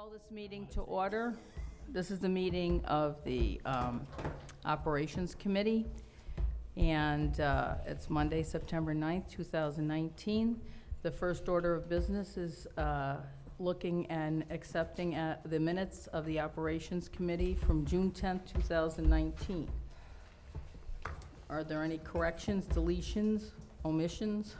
Call this meeting to order. This is the meeting of the Operations Committee, and it's Monday, September 9th, 2019. The first order of business is looking and accepting the minutes of the Operations Committee from June 10th, 2019. Are there any corrections, deletions, omissions?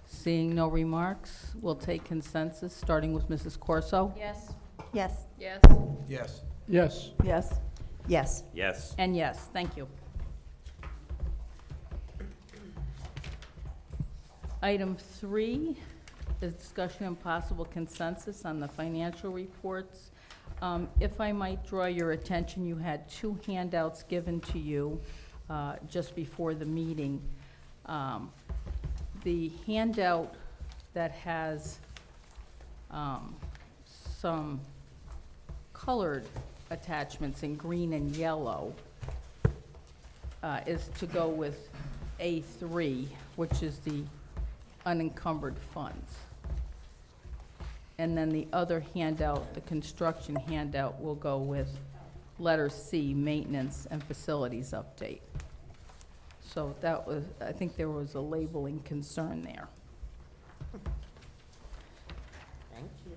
Seeing no remarks, we'll take consensus, starting with Mrs. Corso. Yes. Yes. Yes. Yes. Yes. Yes. Yes. Yes. And yes, thank you. Item 3 is discussion and possible consensus on the financial reports. If I might draw your attention, you had 2 handouts given to you just before the meeting. The handout that has some colored attachments in green and yellow is to go with A3, which is the unencumbered funds. And then the other handout, the construction handout, will go with letter C, maintenance and facilities update. So that was, I think there was a labeling concern there. Thank you.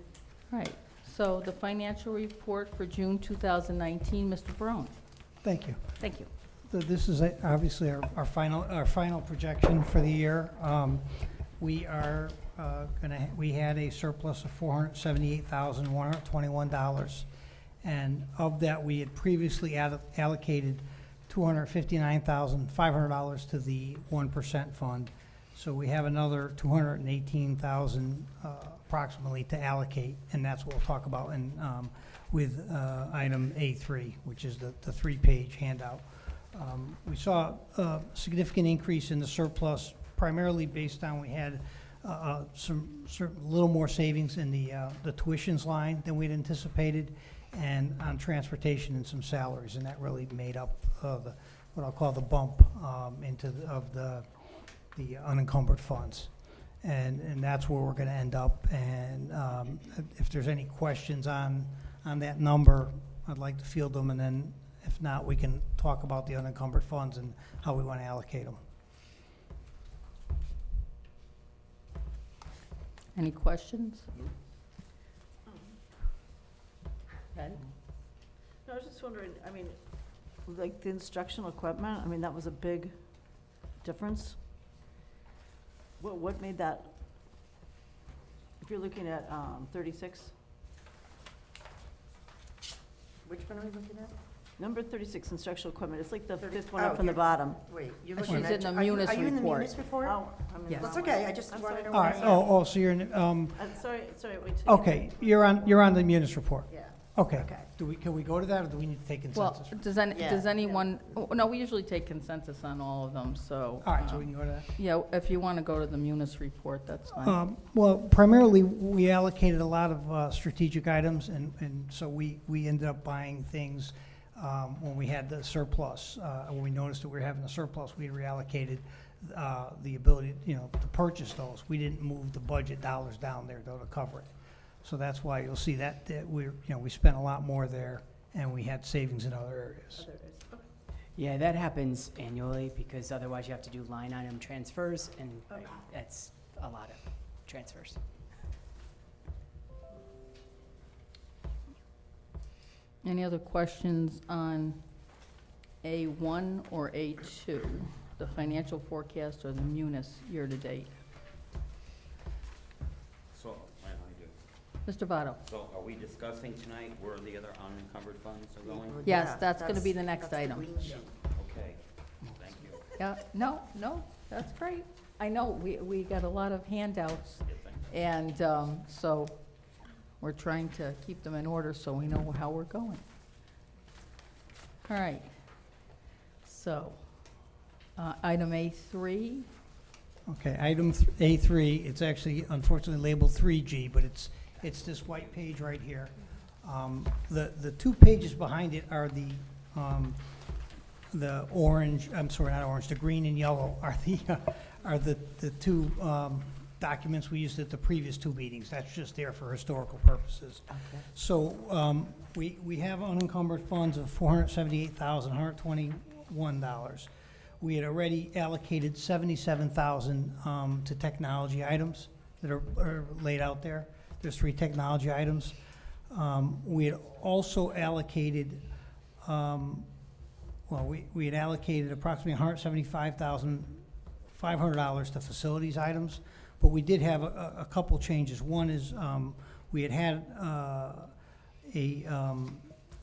Right, so the financial report for June 2019, Mr. Barone. Thank you. Thank you. So this is obviously our final projection for the year. We are we had a surplus of $478,121, and of that we had previously allocated $259,500 to the 1% fund. So we have another $218,000 approximately to allocate, and that's what we'll talk about in, with item A3, which is the 3-page handout. We saw a significant increase in the surplus, primarily based on we had some little more savings in the tuitions line than we'd anticipated, and on transportation and some salaries, and that really made up what I'll call the bump into the unencumbered funds, and that's where we're going to end up. And if there's any questions on that number, I'd like to field them, and then if not, we can talk about the unencumbered funds and how we want to allocate them. Any questions? Ed? No, I was just wondering, I mean, like the instructional equipment, I mean, that was a big difference. What made that, if you're looking at 36, Which one are we looking at? number 36, instructional equipment, it's like the 30 fifth one up oh, from the yeah. bottom. Wait, you're She's looking at... in the are you- Munis Are you in the report. Munis report? Oh, I'm in the Yes. That's wrong okay, one. I just I'm wanted sorry. to... All right. So you're in. Sorry, wait. Okay. You're on the Munis report. Yeah. Okay. Okay. Can we go to that, or do we need to take Well, consensus? does Yeah. anyone, oh, no, we usually take consensus on all of them, so. All right. So we can go to that. Yeah, if you want to go to the Munis report, that's fine. Well, primarily, we allocated a lot of strategic items, and so we ended up buying things when we had the surplus. When we noticed that we were having a surplus, we reallocated the ability, to purchase those. We didn't move the budget dollars down there to cover it. So that's why you'll see that we spent a lot more there, and we had savings in other areas. Yeah, that happens annually because otherwise you have to do line item transfers, and Okay. that's a lot of transfers. Any other questions on A1 or A2, the financial forecast or the Munis year-to-date? So, Mr. Votto? so are we discussing tonight where the other unencumbered funds are going? Yes, Yeah, that's gonna be the next that's the item. green sheet. Okay, thank you. Yeah, no, that's great. I know, we got a lot of handouts, Good thing. and so we're trying to keep them in order so we know how we're going. All right. So, item A3, Okay, item A3, it's actually unfortunately labeled 3G, but it's this white page right here. The 2 pages behind it are the the orange, I'm sorry, not orange, the green and yellow are the two documents we used at the previous two meetings. That's just there for historical purposes. Okay. So we have unencumbered funds of $478,121. We had already allocated $77,000 to technology items that are laid out there. There's 3 technology items. We had also allocated, we had allocated approximately $175,500 to facilities items, but we did have a couple changes. One is we had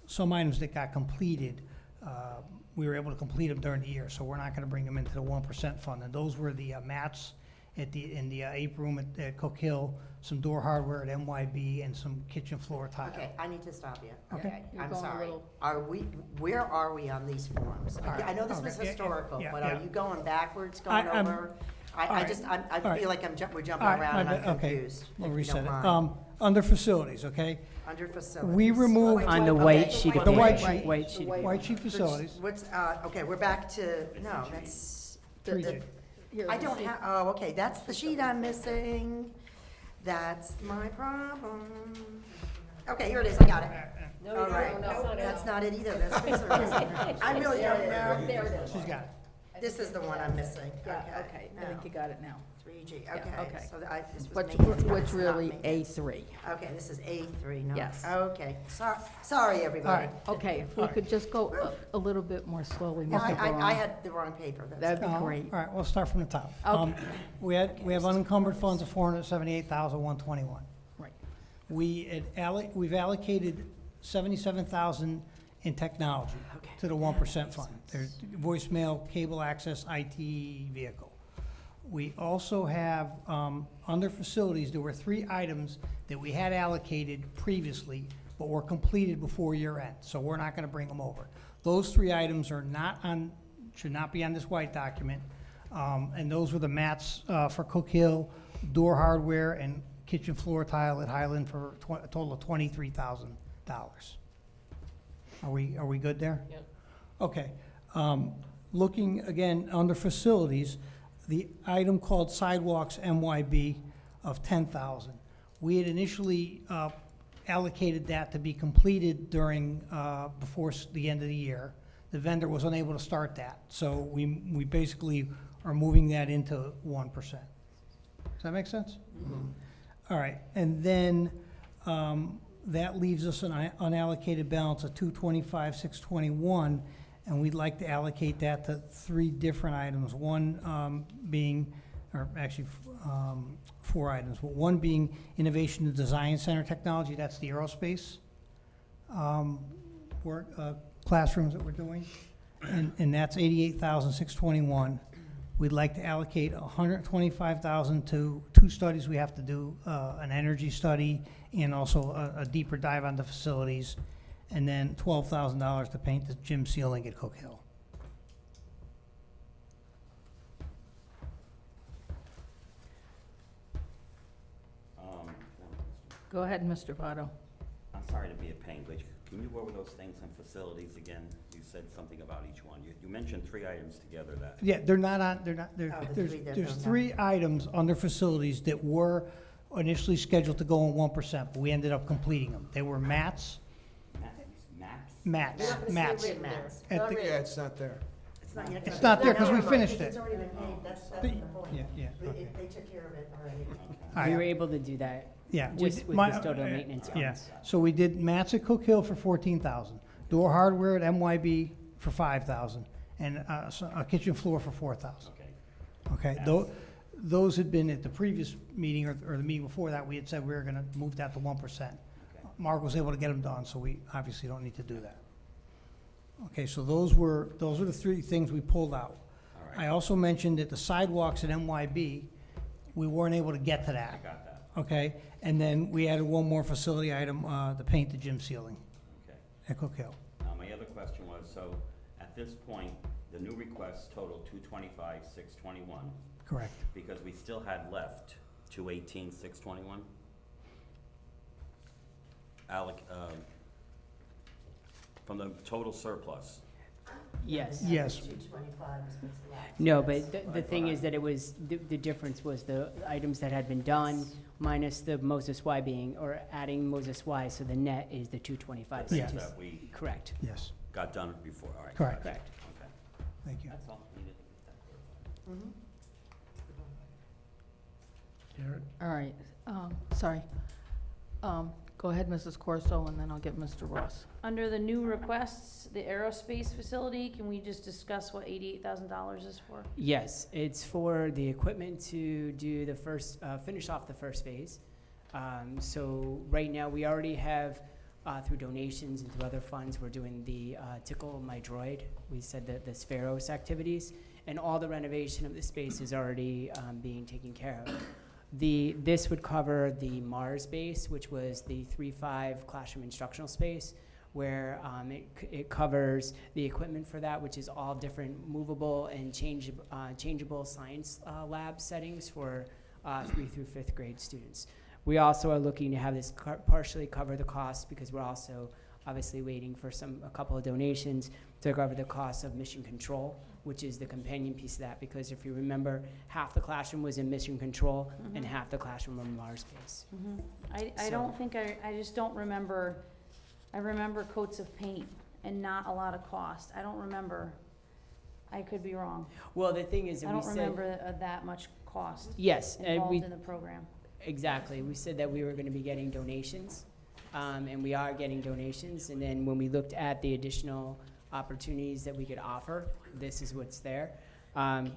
some items that got completed. We were able to complete them during the year, so we're not going to bring them into the 1% fund. And those were the mats in the ape room at Cook Hill, some door hardware at MYB, and some kitchen floor tile. Okay, I need to stop you. Okay. Okay, You're I'm going a sorry. little- Where are we on these forms? All right. I know this was Okay. Yeah, historical, yeah, but yeah. are you going backwards, going I'm- over? all right. I All right. feel like we're jumping All right, around and my I'm bad. Okay. confused. We'll if you reset don't it. mind. Under facilities, okay? Under facilities. We removed On the Okay. white sheet of The paper. white sheet. White sheet of paper. white sheet facilities. Okay, we're back to, no, that's, the- 3G. Here's I the don't sheet. have, oh, okay, that's the sheet I'm missing. That's my problem. Okay, here it is, I got it. All right, nope, that's not it either, that's facilities. I really don't know. There it is. She's got it. This is the one I'm missing. Yeah, okay, I think you got it now. 3G, Yeah, okay. okay. So this was Which maintenance, not really maintenance. A3. Okay, this is A3, no. Yes. Okay, sorry, everybody. All right. Okay, if we could just go a little bit more slowly, Yeah, Mr. I Barone. had the wrong paper, that's That'd be All great. right, we'll start from the top. Okay. We have unencumbered funds of $478,121. Right. We've allocated $77,000 in technology Okay. to the 1% fund. There's voicemail, cable access, IT, vehicle. We also have, under facilities, there were 3 items that we had allocated previously, but were completed before year end, so we're not gonna bring them over. Those 3 items are should not be on this white document, and those were the mats for Cook Hill, door hardware, and kitchen floor tile at Highland for a total of $23,000. Are we good there? Yep. Okay. Looking again, under facilities, the item called sidewalks MYB of $10,000. We had initially allocated that to be completed before the end of the year. The vendor was unable to start that, so we basically are moving that into 1%. Does that make sense? All right, and then that leaves us an unallocated balance of $225,621, and we'd like to allocate that to 3 different items. One being, or actually 4 items, but one being Innovation and Design Center Technology, that's the aerospace classrooms that we're doing, and that's $88,621. We'd like to allocate $125,000 to 2 studies we have to do, an energy study and also a deeper dive on the facilities, and then $12,000 to paint the gym ceiling at Cook Hill. Go ahead, Mr. Votto. I'm sorry to be a pain, but can you go over those things on facilities again? You said something about each one. You mentioned 3 items together that. Yeah, they're not on, the 3 that there's don't 3 items under facilities that were initially scheduled to go on 1%, but we ended up completing them. They were mats, Max? mats. Mats. At the- Yeah, it's not there. It's not yet. It's not there 'cause we No, finished It's it. already been paid, that's The- the point. Yeah, okay. They took care of it already. All We right. were able to do that Yeah. we just did- with my- custodial maintenance Yeah, funds. so we did mats at Cook Hill for $14,000, door hardware at MYB for $5,000, and a kitchen floor for $4,000. Okay. Okay, those had been at the previous meeting or the meeting before that, we had said we were gonna move that to 1%. Okay. Mark was able to get them done, so we obviously don't need to do that. Okay, so those were the 3 things we pulled out. All I right. also mentioned that the sidewalks at MYB, we weren't able to get to I that, got that. okay? And then we added one more facility item, to paint the gym ceiling Okay. at Cook Hill. Now, my other question was, so at this point, the new requests total $225,621, Correct. because we still had left $218,621? From the total surplus. Yes. Yes. 225 is what's left. No, but the thing is that it was, the difference was the items that had been done minus the Moses Y being, or adding Moses Y, so the net is the 225. The Yeah. things that we Correct, Yes, got done before, all right. Correct. gotcha. correct. Okay. thank you. That's all. Needed to get that clarified. Mhm. Karen? All right, sorry. Go ahead, Mrs. Corso, and then I'll get Mr. Ross. Under the new requests, the aerospace facility, can we just discuss what $88,000 is for? Yes, it's for the equipment to do the first, finish off the first phase. So right now, we already have, through donations and through other funds, we're doing the Tickle My Droid. We said that the Spheros activities, and all the renovation of the space is already being taken care of. This would cover the Mars base, which was the 3-5 classroom instructional space, where it covers the equipment for that, which is all different movable and changeable science lab settings for 3 through 5th grade students. We also are looking to have this partially cover the costs, because we're also obviously waiting for a couple of donations to cover the cost of mission control, which is the companion piece of that, because if you remember, half the classroom was in mission control and half the classroom were in Mars base. I So- don't think, I just don't remember, I remember coats of paint and not a lot of cost. I don't remember, I could be wrong. Well, the thing is, I that we don't said, remember that much cost yes, and involved we, in the program. exactly, we said that we were gonna be getting donations, and we are getting donations, and then when we looked at the additional opportunities that we could offer, this is what's there.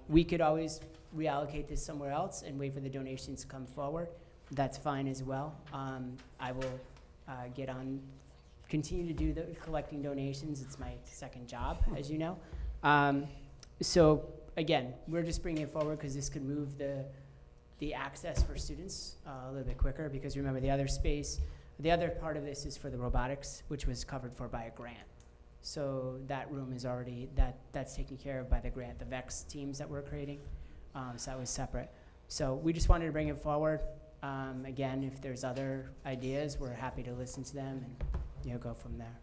We could always reallocate this somewhere else and wait for the donations to come forward. That's fine as well. I will continue to do the collecting donations. It's my second job, as you know. So again, we're just bringing it forward because this could move the access for students a little bit quicker, because remember, the other part of this is for the robotics, which was covered for by a grant. So that room is already, that's taken care of by the grant, the VEX teams that we're creating. So that was separate. So we just wanted to bring it forward. Again, if there's other ideas, we're happy to listen to them and, go from there.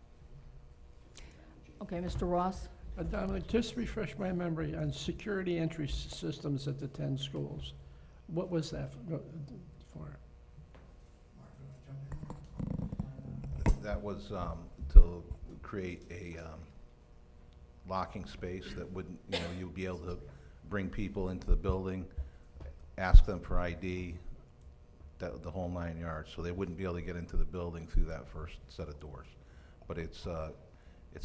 Okay, Mr. Ross? Donna, just refresh my memory on security entry systems at the 10 schools. What was that for? That was to create a locking space that wouldn't, you'd be able to bring people into the building, ask them for ID, the whole 9 yards, so they wouldn't be able to get into the building through that first set of doors. But it's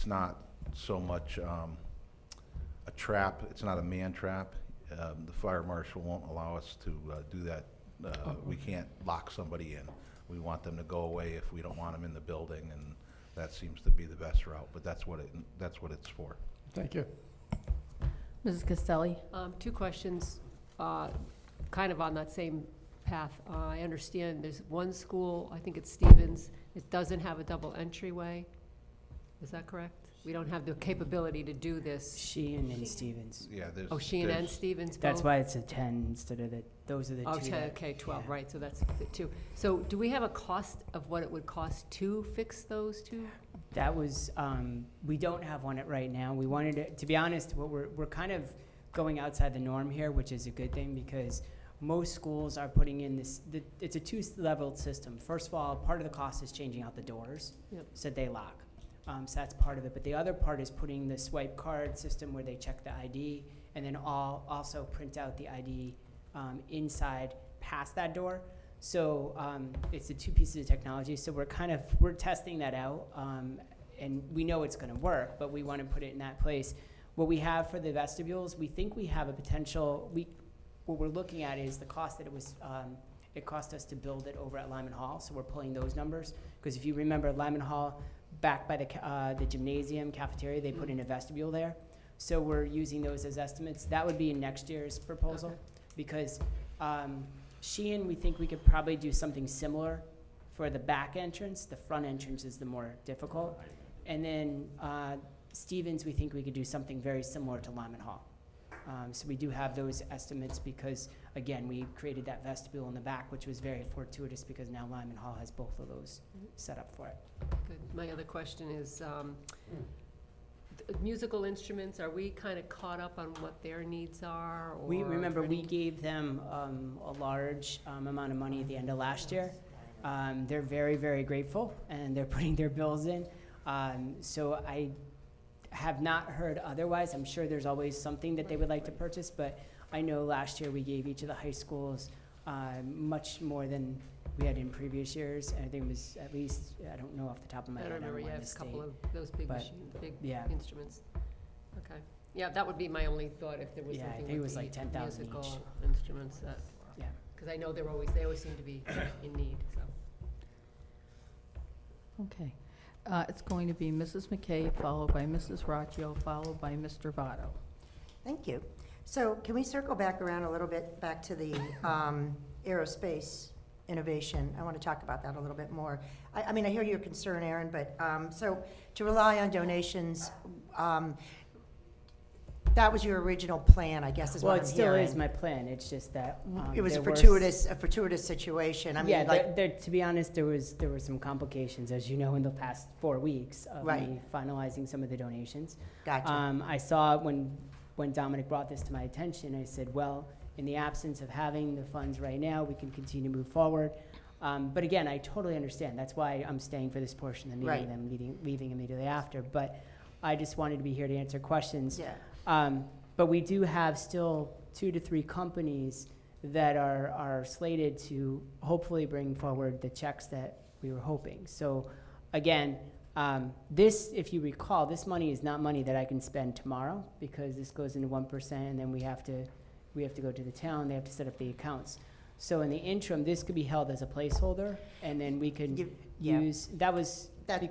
not so much a trap, it's not a man trap. The fire marshal won't allow us to do that. We can't lock somebody in. We want them to go away if we don't want them in the building, and that seems to be the best route, but that's what it's for. Thank you. Mrs. Castelli? 2 questions, kind of on that same path. I understand there's one school, I think it's Stevens, it doesn't have a double entryway. Is that correct? We don't have the capability to do this. Sheehan and Stevens. Yeah, there's. Oh, Sheehan and there's- Stevens both? That's why it's a 10 instead of those are the Oh, two. 10, that- okay, 12, yeah. right, so that's the 2. So do we have a cost of what it would cost to fix those 2? That was, we don't have one right now. We wanted to be honest, we're kind of going outside the norm here, which is a good thing, because most schools are putting in it's a 2-level system. First of all, part of the cost is changing out the doors, Yep. so they lock. So that's part of it. But the other part is putting the swipe card system where they check the ID, and then also print out the ID inside past that door. So it's the 2 pieces of technology. So we're testing that out, and we know it's going to work, but we want to put it in that place. What we have for the vestibules, we think we have a potential. What we're looking at is the cost that it cost us to build it over at Lyman Hall. So we're pulling those numbers, because if you remember, Lyman Hall, back by the gymnasium cafeteria, they put in a vestibule there. So we're using those as estimates. That would be in next year's proposal, Okay. because Sheehan, we think we could probably do something similar for the back entrance. The front entrance is the more difficult. And then Stevens, we think we could do something very similar to Lyman Hall. So we do have those estimates because, again, we created that vestibule in the back, which was very fortuitous because now Lyman Hall has both of those set up for it. Good. My other question is, musical instruments, are we kind of caught up on what their needs are? Or We, remember, is there we any- gave them a large amount of money at the end of last year. They're very, very grateful, and they're putting their bills in. So I have not heard otherwise. I'm sure there's always something that they would like to purchase, but I know last year we gave each of the high schools much more than we had in previous years. I think it was at least, I don't know off the top of my I head, don't remember, want you to have a state. couple of those big but, machines, big yeah. instruments. Okay. Yeah, that would be my only thought, if there was Yeah, I something think it with was like the 10,000 each. musical instruments that, Yeah. because I know they always seem to be in need, so. Okay. It's going to be Mrs. McKay, followed by Mrs. Rocchio, followed by Mr. Votto. Thank you. So can we circle back around a little bit, back to the aerospace innovation? I want to talk about that a little bit more. I mean, I hear your concern, Aaron, but, so to rely on donations, that was your original plan, I guess, is Well, what it I'm still hearing. is my plan. It's just that It was a there were fortuitous situation. I mean, Yeah, like, to be honest, there were some complications, as you know, in the past 4 weeks of Right. me finalizing some of the donations. gotcha. I saw when Dominic brought this to my attention, I said, well, in the absence of having the funds right now, we can continue to move forward. But again, I totally understand. That's why I'm staying for this portion of the meeting, Right. and then leaving immediately after. But I just wanted to be here to answer questions. Yeah. But we do have still 2 to 3 companies that are slated to hopefully bring forward the checks that we were hoping. So again, this, if you recall, this money is not money that I can spend tomorrow, because this goes into 1%, and then we have to go to the town, they have to set up the accounts. So in the interim, this could be held as a placeholder, and then we could Yeah. use, that was, That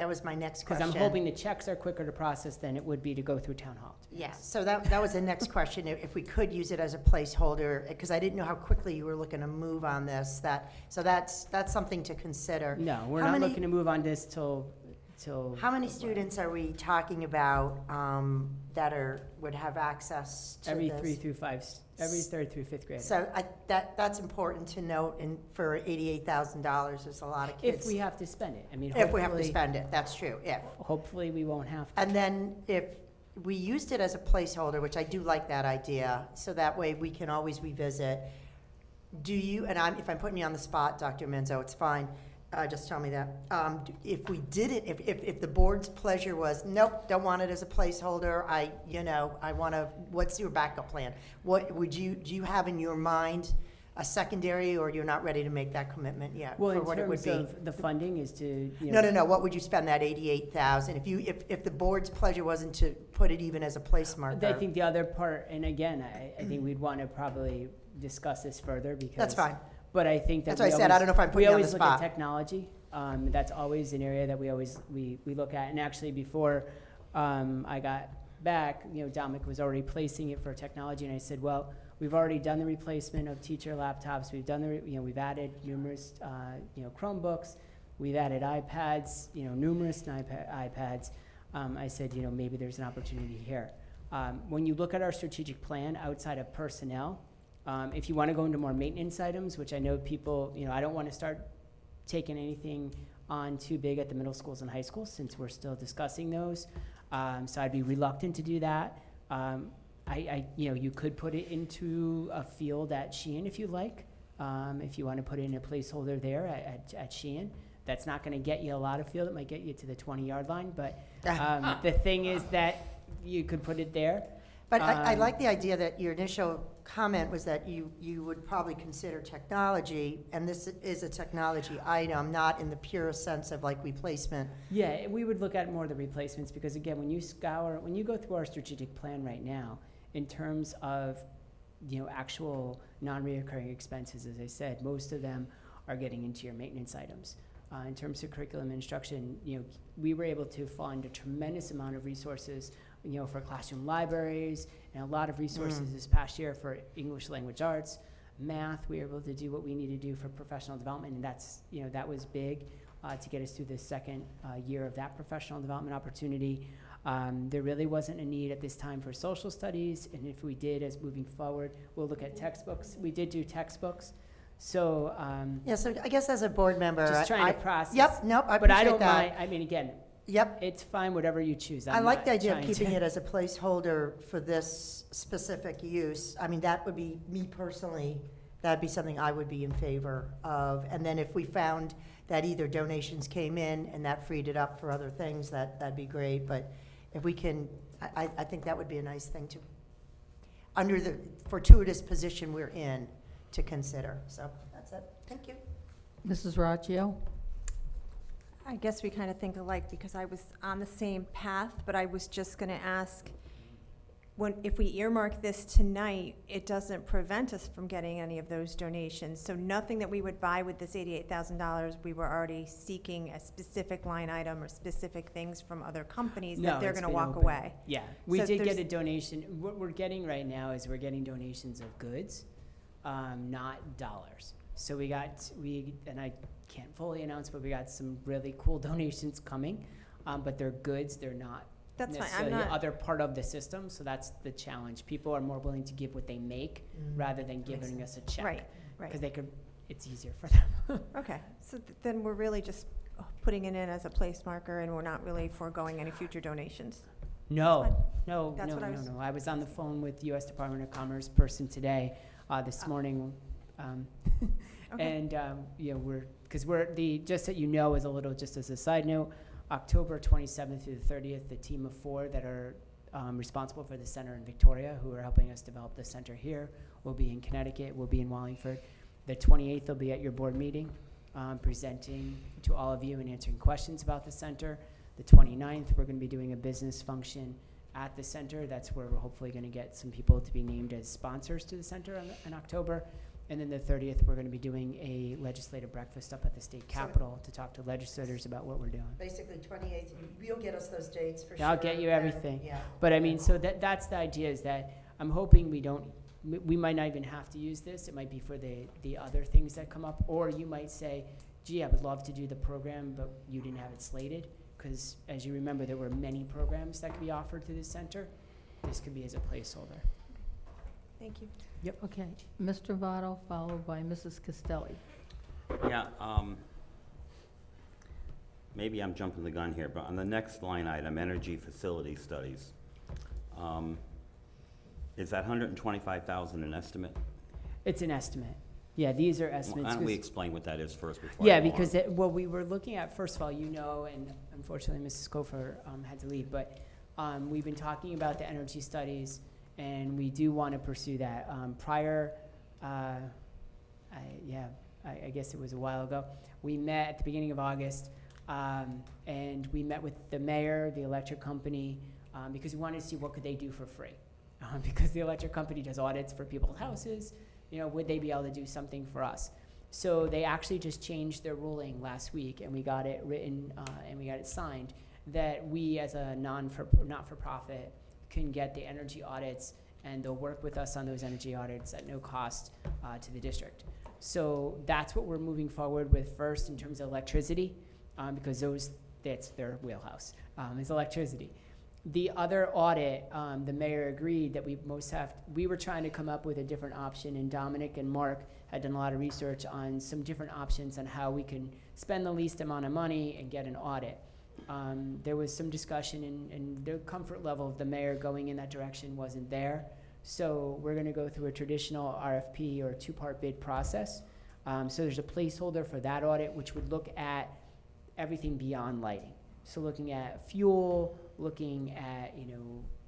was my next because question. I'm hoping the checks are quicker to process than it would be to go through town hall. Yeah, so that was the next question, if we could use it as a placeholder, because I didn't know how quickly you were looking to move on this, so that's something to consider. No, we're How not many- looking to move on this till. How many students are we talking about that would have access to Every this? 3 through 5, every 3rd through 5th grade. So that's important to note, and for $88,000, there's a lot of kids. If we have to spend it, I mean, If we have to hopefully, spend it, that's true, if. hopefully we won't have to. And then if we used it as a placeholder, which I do like that idea, so that way we can always revisit. Do you, and if I'm putting you on the spot, Dr. Menzo, it's fine, just tell me that. If we did it, if the board's pleasure was, nope, don't want it as a placeholder, I want to, what's your backup plan? Do you have in your mind a secondary, or you're not ready to make that commitment yet? Well, for in what it would terms be? of the funding is to, No, what would you spend that 88,000? If the board's pleasure wasn't to put it even as a place marker? I think the other part, and again, I think we'd want to probably discuss this further, because. That's fine. But I think that That's what I said, I don't know if I'm putting you on the we always look at spot. technology. That's always an area that we look at. And actually, before I got back, Dominic was already placing it for technology, and I said, well, we've already done the replacement of teacher laptops. We've done we've added numerous, Chromebooks. We've added iPads, numerous iPads. I said, maybe there's an opportunity here. When you look at our strategic plan outside of personnel, if you want to go into more maintenance items, which I know people, I don't want to start taking anything on too big at the middle schools and high schools, since we're still discussing those. So I'd be reluctant to do that. You could put it into a field at Sheehan if you like. If you want to put it in a placeholder there at Sheehan. That's not going to get you a lot of field. It might get you to the 20-yard line. But the thing is that you could put it there. But I like the idea that your initial comment was that you would probably consider technology, and this is a technology item, not in the purest sense of like replacement. Yeah, we would look at more of the replacements, because again, when you go through our strategic plan right now, in terms of, actual non-reoccurring expenses, as I said, most of them are getting into your maintenance items. In terms of curriculum instruction, we were able to fund a tremendous amount of resources, for classroom libraries, and a lot of resources this past year for English language arts, math. We were able to do what we need to do for professional development, and that's, that was big to get us through the second year of that professional development opportunity. There really wasn't a need at this time for social studies, and if we did, as moving forward, we'll look at textbooks. We did do textbooks. So, Yeah, so I guess as a board member, just trying to process. Yep, nope, I But I appreciate don't that. mind, I mean, again, Yep. It's fine, whatever you choose. I I'm like not the idea of trying to- keeping it as a placeholder for this specific use. I mean, that would be, me personally, that'd be something I would be in favor of. And then if we found that either donations came in and that freed it up for other things, that'd be great. But if we can, I think that would be a nice thing to, under the fortuitous position we're in, to consider. So that's it. Thank you. Mrs. Rocchio? I guess we kind of think alike because I was on the same path, but I was just going to ask, if we earmark this tonight, it doesn't prevent us from getting any of those donations. So nothing that we would buy with this $88,000, we were already seeking a specific line item or specific things from other companies No, that they're it's going to been walk open. away. Yeah, we So did get there's- a donation. What we're getting right now is we're getting donations of goods, not dollars. So and I can't fully announce, but we got some really cool donations coming, but they're goods, they're not That's fine. I'm necessarily the not, other part of the system, so that's the challenge. People are more willing to give what they make rather than giving us a check. right, Because right. it's easier for them. Okay, so then we're really just putting it in as a place marker and we're not really foregoing any future donations. No, Fine. no, That's no, what I no, was- no. I was on the phone with U.S. Department of Commerce person today, this morning. Okay. And, because just so you know, just as a side note, October 27th through the 30th, the team of 4 that are responsible for the center in Victoria, who are helping us develop the center here, will be in Connecticut, will be in Wallingford. The 28th, they'll be at your board meeting, presenting to all of you and answering questions about the center. The 29th, we're going to be doing a business function at the center. That's where we're hopefully going to get some people to be named as sponsors to the center in October. And then the 30th, we're going to be doing a legislative breakfast up at the state capitol to talk to legislators about what we're doing. Basically, 28th, you'll get us those dates for sure. I'll get you and- everything. Yeah. But I mean, so that's the idea, is that I'm hoping we might not even have to use this. It might be for the other things that come up. Or you might say, gee, I would love to do the program, but you didn't have it slated. Because as you remember, there were many programs that could be offered through the center. This could be as a placeholder. Thank you. Okay, Mr. Votto, followed by Mrs. Castelli. Yeah, maybe I'm jumping the gun here, but on the next line item, energy facility studies, is that 125,000 an estimate? It's an estimate. Yeah, these are Why estimates. don't we 'Cause- explain what that is first before I Yeah, go on? because what we were looking at, first of all, and unfortunately Mrs. Kofer had to leave, but we've been talking about the energy studies, and we do want to pursue that. I guess it was a while ago, we met at the beginning of August, and we met with the mayor, the electric company, because we wanted to see what could they do for free. Because the electric company does audits for people's houses, would they be able to do something for us? So they actually just changed their ruling last week, and we got it written, and we got it signed, that we as a not-for-profit can get the energy audits, and they'll work with us on those energy audits at no cost to the district. So that's what we're moving forward with first in terms of electricity, because that's their wheelhouse, is electricity. The other audit, the mayor agreed that we were trying to come up with a different option, and Dominic and Mark had done a lot of research on some different options on how we can spend the least amount of money and get an audit. There was some discussion, and the comfort level of the mayor going in that direction wasn't there. So we're going to go through a traditional RFP or 2-part bid process. So there's a placeholder for that audit, which would look at everything beyond lighting. So looking at fuel, looking at,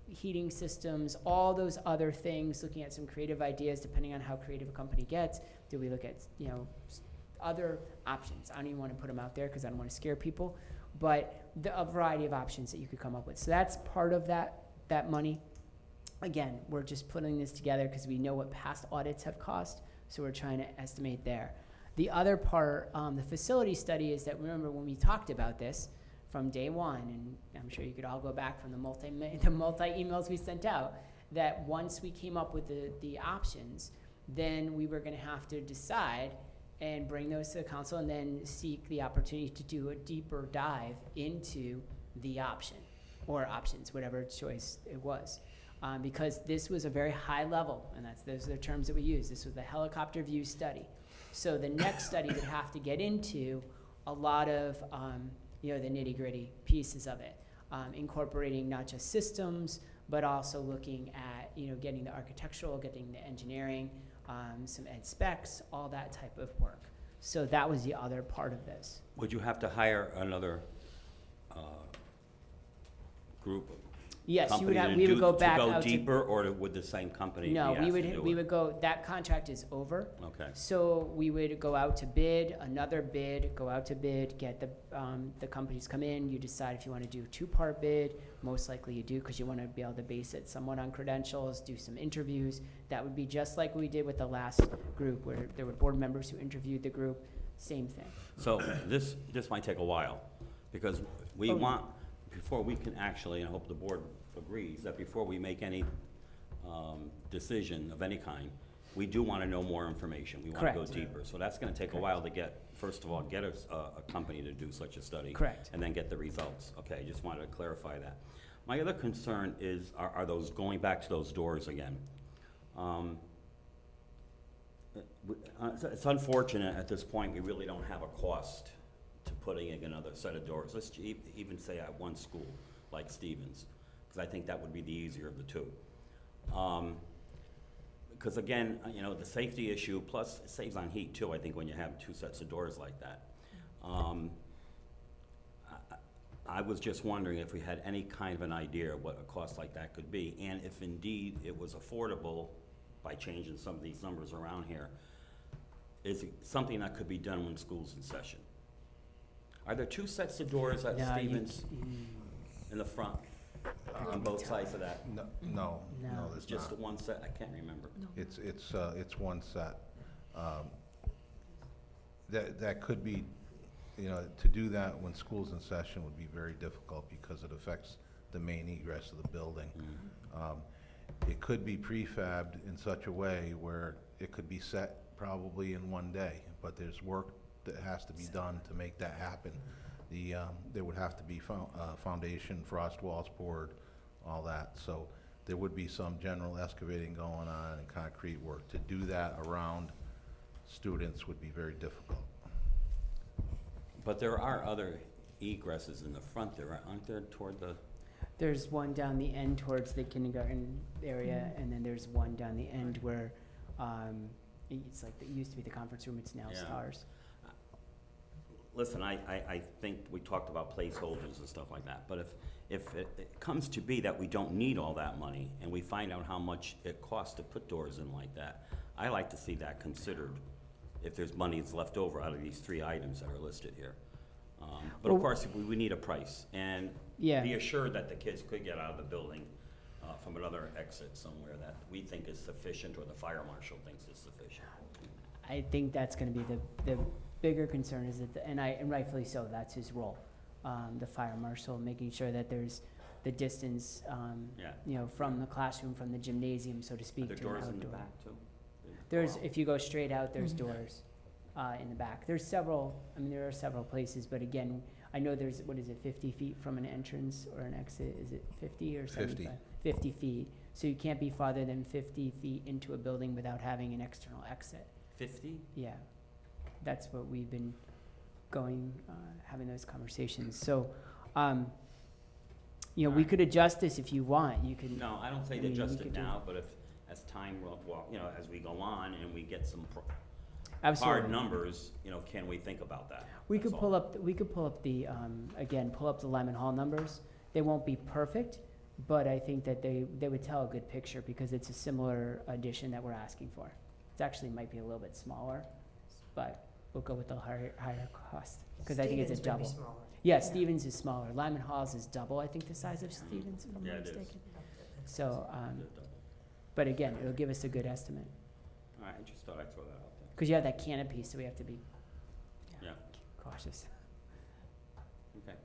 heating systems, all those other things, looking at some creative ideas depending on how creative a company gets. Do we look at, other options? I don't even want to put them out there because I don't want to scare people, but a variety of options that you could come up with. So that's part of that money. Again, we're just putting this together because we know what past audits have cost, so we're trying to estimate there. The other part, the facility study, is that, remember when we talked about this from day one, and I'm sure you could all go back from the multi emails we sent out, that once we came up with the options, then we were going to have to decide and bring those to the council and then seek the opportunity to do a deeper dive into the option or options, whatever choice it was. Because this was a very high level, and those are the terms that we use. This was the helicopter view study. So the next study would have to get into a lot of the nitty-gritty pieces of it, incorporating not just systems, but also looking at, getting the architectural, getting the engineering, some ed specs, all that type of work. So that was the other part of this. Would you have to hire another group of Yes, you would company have, to we would do- go back To out go to. deeper, or would the same company be No, asked we to would, do we it? would go, that contract is over. Okay. So we would go out to bid, another bid, go out to bid, get the companies come in, you decide if you want to do a two-part bid. Most likely you do, because you want to be able to base it somewhat on credentials, do some interviews. That would be just like we did with the last group, where there were board members who interviewed the group, same thing. So this might take a while, because we Oh. want, before we can actually, and I hope the board agrees, that before we make any decision of any kind, we do want to know more information. We want to go Correct. deeper. So that's going to take a while to get, first of all, get a company to do such a study. Correct. And then get the results. Okay, just wanted to clarify that. My other concern is, are those, going back to those doors again. It's unfortunate at this point, we really don't have a cost to putting in another set of doors. Let's even say at one school, like Stevens, because I think that would be the easier of the two. Because again, the safety issue, plus it saves on heat too, I think, when you have two sets of doors like that. I was just wondering if we had any kind of an idea of what a cost like that could be, and if indeed it was affordable by changing some of these numbers around here. Is it something that could be done when school's in session? Are there two sets of doors at No, you- Stevens in the front, on both sides of that? No, No. there's It's just the not. one set? I can't remember. It's one set. That could be, to do that when school's in session would be very difficult because it affects the main egress of the building. It could be prefabbed in such a way where it could be set probably in one day, but there's work that has to be done to make that happen. There would have to be foundation, frost walls poured, all that. So there would be some general excavating going on and concrete work. To do that around students would be very difficult. But there are other egresses in the front there, aren't there, toward the? There's one down the end towards the kindergarten area, and then there's one down the end where, it's like, it used to be the conference room, it's now Yeah. Stars. Listen, I think we talked about placeholders and stuff like that, but if it comes to be that we don't need all that money, and we find out how much it costs to put doors in like that, I like to see that considered, if there's money that's left over out of these three items that are listed here. But of Well- course, we need a price, and Yeah. be assured that the kids could get out of the building from another exit somewhere that we think is sufficient, or the fire marshal thinks is sufficient. I think that's gonna be the bigger concern, is that, and rightfully so, that's his role. The fire marshal, making sure that there's the distance, Yeah. from the classroom, from the gymnasium, so to Are speak, there to an doors in the outdoor. back too? There's, if you go straight out, there's Mhm. doors, in the back. There are several places, but again, I know there's, 50 feet from an entrance or an exit? Is it 50 or 75? 50 feet. So you can't be farther than 50 feet into a building without having an external exit. 50? Yeah, that's what we've been going, having those conversations. So, we could adjust this if you want. You can. No, I don't say I to mean, we adjust could it do- now, but if, as time, as we go on and we get some Absolutely. hard numbers, can we think about that? We That's could all. pull up, pull up the Lemon Hall numbers. They won't be perfect, but I think that they would tell a good picture, because it's a similar addition that we're asking for. It actually might be a little bit smaller, but we'll go with the higher cost, because I think it's a Stevens would be double. smaller. Yeah, Stevens is smaller. Lyman Halls is double, I think, the size of Stevens, if I'm Yeah, not it is. mistaken. So, They're double. but again, it'll give us a good estimate, All right, I just thought I'd throw that out there. because you have that canopy, so we have to be Yeah, cautious. okay,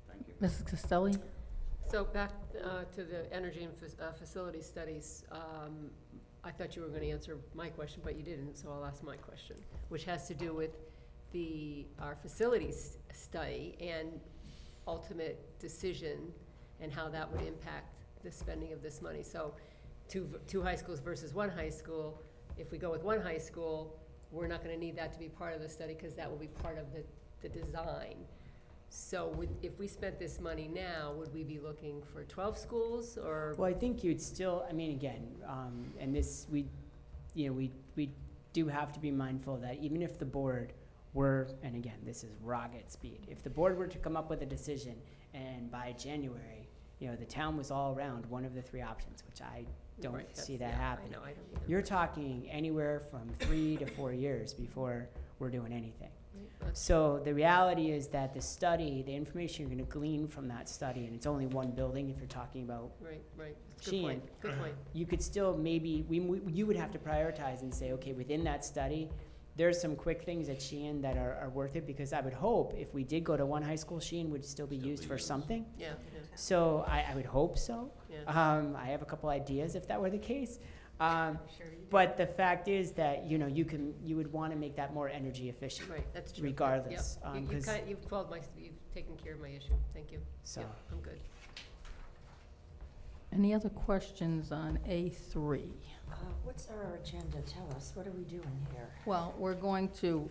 thank you. Mrs. Costelli? So back to the energy and facility studies, I thought you were going to answer my question, but you didn't, so I'll ask my question, which has to do with our facilities study and ultimate decision, and how that would impact the spending of this money. So two high schools versus one high school. If we go with one high school, we're not going to need that to be part of the study, because that will be part of the design. So if we spent this money now, would we be looking for 12 schools or? Well, I think you'd still, I mean, again, and this, we do have to be mindful that even if the board were, and again, this is rocket speed, if the board were to come up with a decision and by January, the town was all around one of the three options, which I don't Right, see that's- that yeah, happening. I know, I don't either. You're talking anywhere from 3 to 4 years before we're doing anything. That's- So the reality is that the study, the information you're gonna glean from that study, and it's only one building if you're talking about, Right, right. Good Sheehan. point, good point. you could still maybe, you would have to prioritize and say, okay, within that study, there's some quick things at Sheehan that are worth it, because I would hope if we did go to one high school, Sheehan would still be used for something. Yeah, So I would hope so. yeah. I have a couple ideas if that were the case. Sure you do. But the fact is that, you would want to make that more energy efficient. Right, that's true. regardless, Yep. You've taken care of my issue, thank you. So, Yep, I'm good. Any other questions on A3? What's our agenda? Tell us, what are we doing here? Well, we went through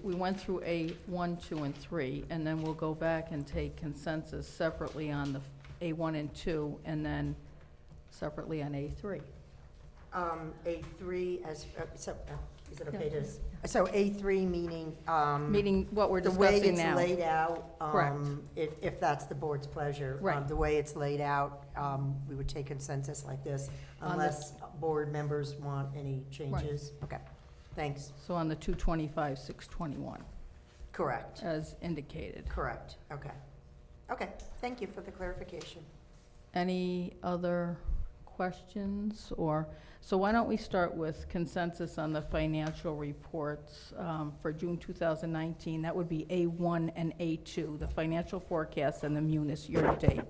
A1, 2, and 3, and then we'll go back and take consensus separately on the A1 and 2, and then separately on A3. A3 is it okay to, so A3 meaning, Meaning what we're the way discussing it's now. laid out, Correct. if that's the board's pleasure. Right. The way it's laid out, we would take consensus like this, On the- unless board members want any changes. Okay, thanks. So on the 225, 621, Correct, as indicated. correct, okay. Okay, thank you for the clarification. Any other questions, so why don't we start with consensus on the financial reports for June 2019? That would be A1 and A2, the financial forecast and the munis year-to-date.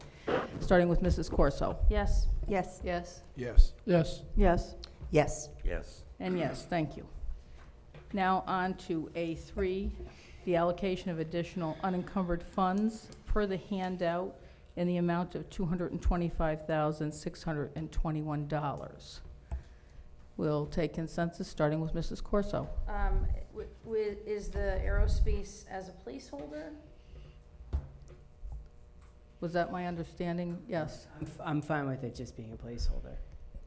Starting with Mrs. Corso. Yes. Yes. Yes, Yes. Yes. Yes. Yes, Yes. And yes, thank you. Now on to A3, the allocation of additional unencumbered funds per the handout in the amount of $225,621. We'll take consensus, starting with Mrs. Corso. Is the aerospace as a placeholder? Was that my understanding? Yes. I'm fine with it just being a placeholder.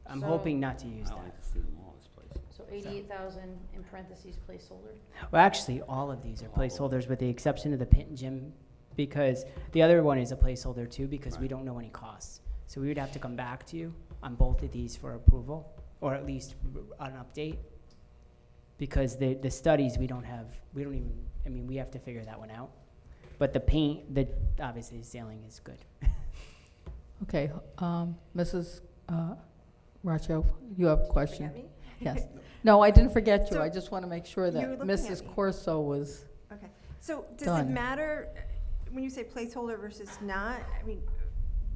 I'm So- hoping not to use I that. like to see them all as places. So 88,000 in parentheses placeholder? Well, actually, all of these are placeholders with the exception of the pit and gym, because the other one is a placeholder too, because we Right. don't know any costs. So we would have to come back to you on both of these for approval, or at least an update. Because the studies, we don't even, we have to figure that one out. But the paint, obviously the ceiling is good. Okay, Mrs. Racho, you have a question? Forget me? Yes. No, I didn't forget you. So I just want to make sure you that were looking at Mrs. me. Corso was, Okay, so does it Done. matter, when you say placeholder versus not,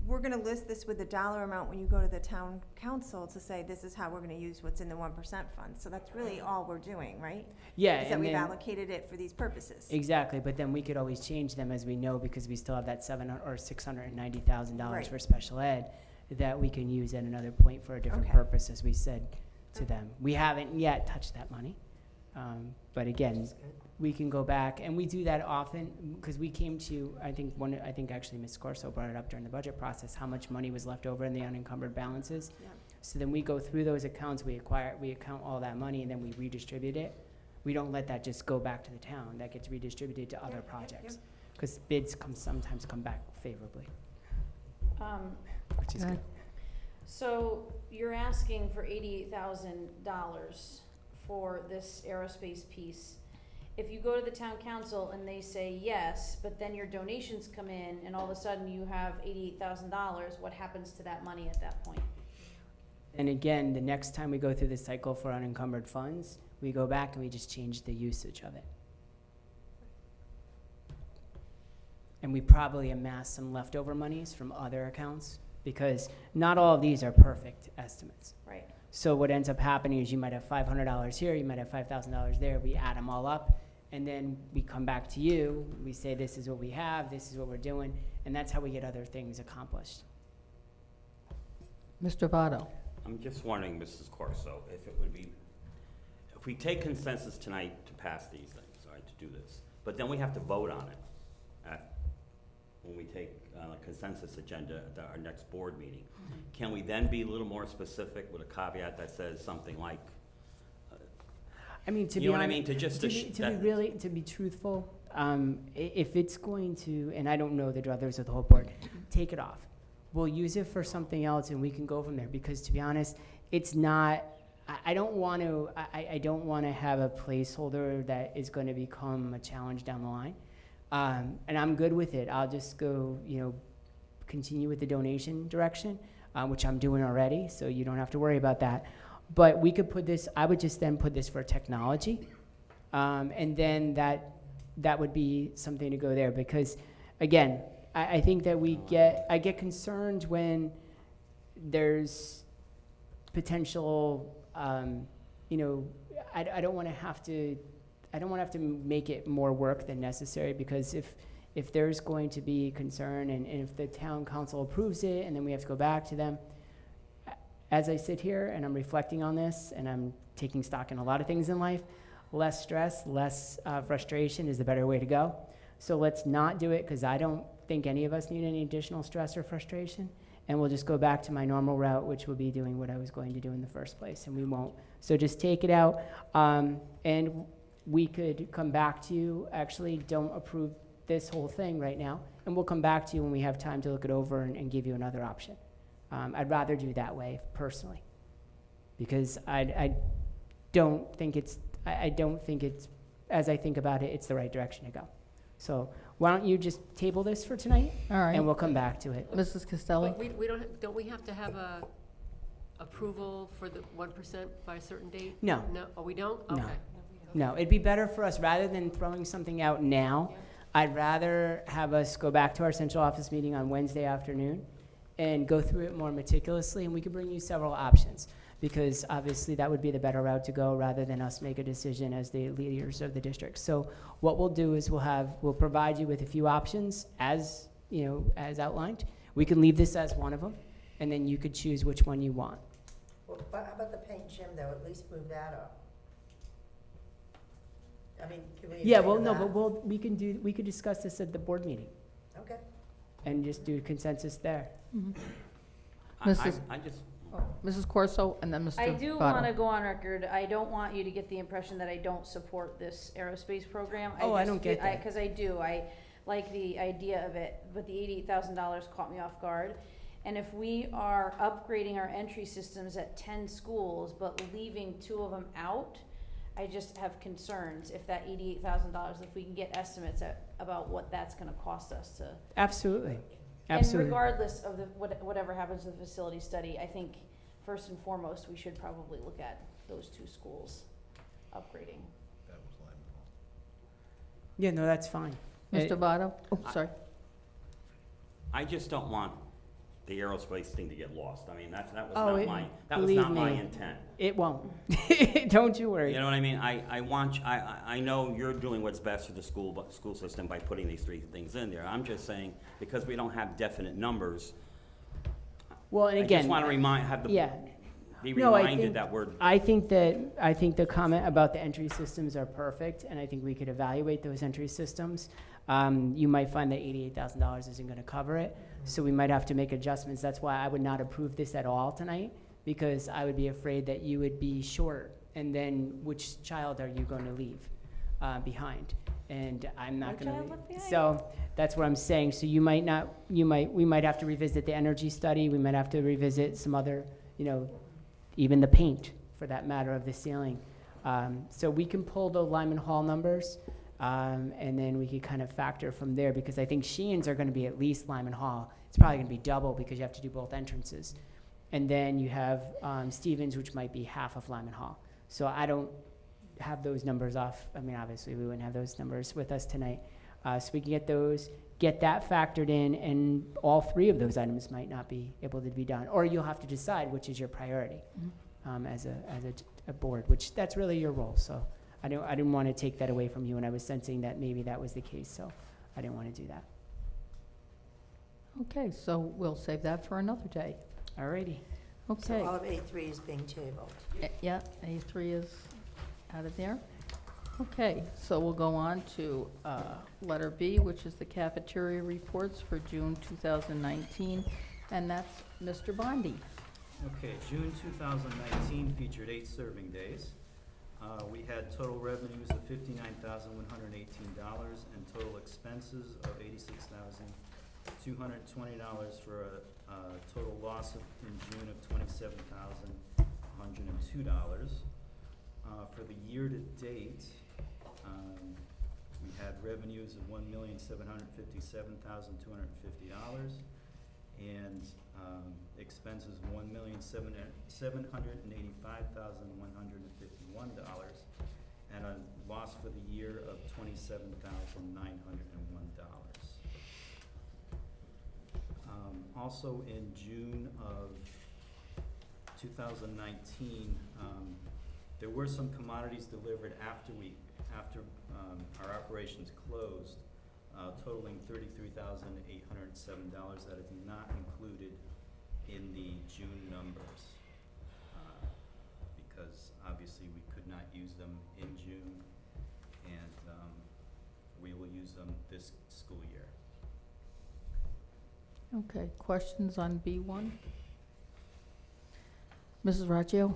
we're gonna list this with a dollar amount when you go to the town council to say this is how we're gonna use what's in the 1% fund, so that's really all we're doing, right? Yeah, Is that and we've then, allocated it for these purposes. exactly, but then we could always change them as we know, because we still have that $690,000 Right. for special ed that we can use at another point for a different Okay. purpose, as we said to them. We haven't yet touched that money, but again, we can go back, and we do that often, because we came to, I think actually Ms. Corso brought it up during the budget process, how much money was left over in the unencumbered balances. Yeah. So then we go through those accounts, we account all that money, and then we redistribute it. We don't let that just go back to the town, that gets redistributed to other Yep, yep, projects. Because bids sometimes come back favorably, which is Okay. good. So you're asking for $88,000 for this aerospace piece. If you go to the town council and they say yes, but then your donations come in and all of a sudden you have $88,000, what happens to that money at that point? And again, the next time we go through the cycle for unencumbered funds, we go back and we just change the usage of it. And we probably amass some leftover monies from other accounts, because not all of these are perfect estimates. Right. So what ends up happening is you might have $500 here, you might have $5,000 there, we add them all up, and then we come back to you, we say this is what we have, this is what we're doing, and that's how we get other things accomplished. Mr. Votto. I'm just wondering, Mrs. Corso, if it would be, if we take consensus tonight to pass these things, all right, to do this, but then we have to vote on it at when we take a consensus agenda at our next board meeting, can we then be a little more specific with a caveat that says something like, I mean, to you be know what I honest, mean, to just, to be truthful, if it's going to, and I don't know the druthers of the whole board, take it off. We'll use it for something else and we can go from there, because to be honest, it's not, I don't want to have a placeholder that is going to become a challenge down the line. And I'm good with it. I'll just go, continue with the donation direction, which I'm doing already, so you don't have to worry about that. But we could put this, I would just then put this for technology. And then that would be something to go there, because again, I think that I get concerned when there's potential, I don't want to have to make it more work than necessary, because if there's going to be concern and if the town council approves it and then we have to go back to them, as I sit here and I'm reflecting on this and I'm taking stock in a lot of things in life, less stress, less frustration is the better way to go. So let's not do it, because I don't think any of us need any additional stress or frustration. And we'll just go back to my normal route, which will be doing what I was going to do in the first place, and we won't. So just take it out, and we could come back to you. Actually, don't approve this whole thing right now, and we'll come back to you when we have time to look it over and give you another option. I'd rather do that way personally, because I don't think it's, as I think about it, it's the right direction to go. So why don't you just table this for tonight, All right. and we'll come back to it. Mrs. Costelli? But don't we have to have a approval for the 1% by a certain date? No. No, oh, we don't? No. Okay. No, it'd be better for us, rather than throwing something out now, I'd rather have us go back to our central office meeting on Wednesday afternoon and go through it more meticulously, and we could bring you several options, because obviously that would be the better route to go, rather than us make a decision as the leaders of the district. So what we'll do is we'll provide you with a few options as outlined. We can leave this as one of them, and then you could choose which one you want. Well, but how about the paint gym, though? At least move that up. I mean, can we? Yeah, agree well, to no, that? but we could discuss this at the board meeting Okay. and just do consensus there. Mrs. I just, Mrs. Corso, and then Mr. I do Votto. want to go on record, I don't want you to get the impression that I don't support this aerospace program. Oh, I don't get that. Because I do, I like the idea of it, but the $88,000 caught me off guard. And if we are upgrading our entry systems at 10 schools, but leaving 2 of them out, I just have concerns if that $88,000, if we can get estimates about what that's gonna cost us to. Absolutely, And absolutely. regardless of whatever happens with the facility study, I think first and foremost, we should probably look at those 2 schools upgrading. That was Lyman Hall. Yeah, no, that's fine. Mr. Votto? Oh, sorry. I just don't want the aerospace thing to get lost. I mean, that was Oh, that was believe not my me. intent. It won't. Don't you worry. You know what I mean? I know you're doing what's best for the school system by putting these 3 things in there. I'm just saying, because we don't have definite numbers, Well, and I again, just want to be No, I reminded think- that we're, I think the comment about the entry systems are perfect, and I think we could evaluate those entry systems. You might find that $88,000 isn't going to cover it, so we might have to make adjustments. That's why I would not approve this at all tonight, because I would be afraid that you would be short, and then which child are you going to leave behind? And I'm not No going to child leave. left behind. So that's what I'm saying. So we might have to revisit the energy study. We might have to revisit some other, even the paint, for that matter, of the ceiling. So we can pull the Lyman Hall numbers, and then we could kind of factor from there, because I think Sheehan's are going to be at least Lyman Hall. It's probably going to be double, because you have to do both entrances. And then you have Stevens, which might be half of Lyman Hall. So I don't have those numbers off. I mean, obviously, we wouldn't have those numbers with us tonight. So we can get that factored in, and all 3 of those items might not be able to be done. Or you'll have to decide which is your priority as a board, which that's really your role. So I didn't want to take that away from you, and I was sensing that maybe that was the case, so I didn't want to do that. Okay, so we'll save that for another day. Alrighty. Okay. So all of A3 is being tabled. Yeah, A3 is out of there. Okay, so we'll go on to letter B, which is the cafeteria reports for June 2019, and that's Mr. Bondi. Okay, June 2019 featured 8 serving days. We had total revenues of $59,118 and total expenses of $86,220 for a total loss in June of $27,102. For the year-to-date, we had revenues of $1,757,250 and expenses $1,785,151 and a loss for the year of $27,901. Also in June of 2019, there were some commodities delivered after our operations closed, totaling $33,807 that is not included in the June numbers, because obviously we could not use them in June, and we will use them this school year. Okay, questions on B1? Mrs. Raccio?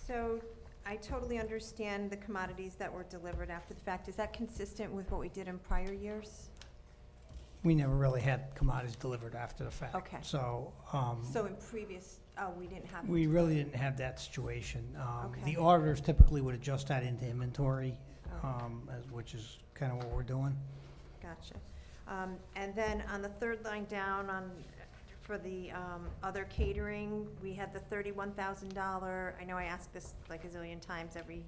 So I totally understand the commodities that were delivered after the fact. Is that consistent with what we did in prior years? We never really had commodities delivered after the fact. Okay. So, So in previous, we didn't have. we really didn't have that situation. Okay. The auditors typically would adjust that into inventory, Oh. which is kind of what we're doing. Gotcha. And then on the third line down for the other catering, we had the $31,000. I know I ask this like a zillion times every